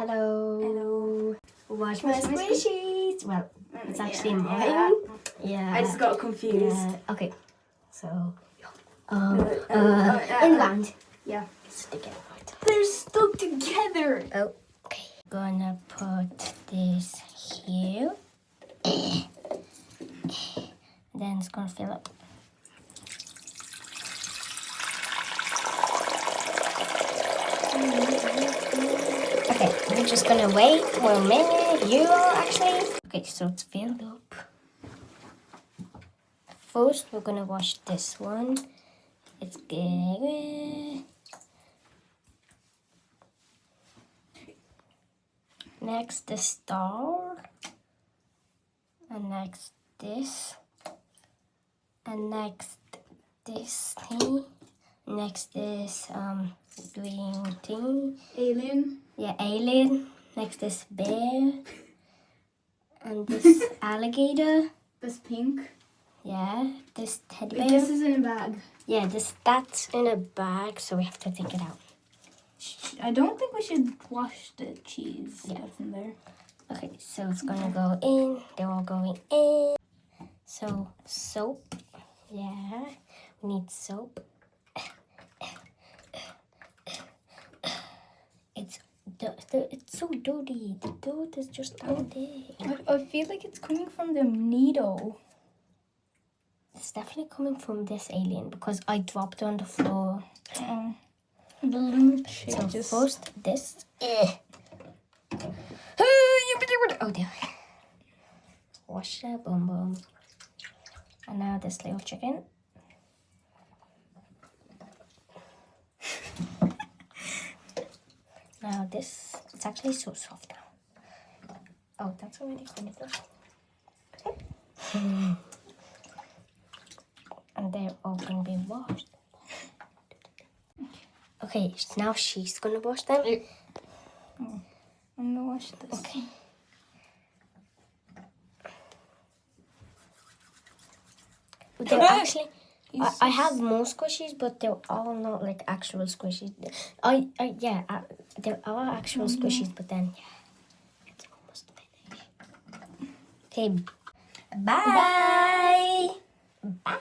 Hello. Hello. Watch my squishies. Well, it's actually mine. Yeah. Yeah. I just got confused. Yeah. Okay. So, uh, inland. Yeah. Stick it out. They're stuck together. Oh, okay. Gonna put this here. Then it's gonna fill up. Okay, we're just gonna wait for a minute. You are actually. Okay, so it's filled up. First, we're gonna wash this one. It's good. Next, the star. And next, this. And next, this thing. Next is green thing. Alien. Yeah, alien. Next is bear. And this alligator. This pink. Yeah, this teddy bear. This is in a bag. Yeah, that's in a bag, so we have to take it out. I don't think we should wash the cheese Yeah. that's in there. Okay, so it's gonna go in. They're all going in. So soap. Yeah, we need soap. It's so dirty. The dirt is just down there. I feel like it's coming from the needle. It's definitely coming from this alien because I dropped it on the floor. Oh. The little shit So just... first this. Oh dear. Wash the boom boom. And now this little chicken. Now this, it's actually so soft now. Oh, that's already kind of And they're all gonna be washed. Okay, now she's gonna wash them. I'm gonna wash this. Okay. They're actually, I have more squishies, but they're all not like actual squishies. There are actual squishies, but then yeah, it's almost finished. Okay, bye. Bye.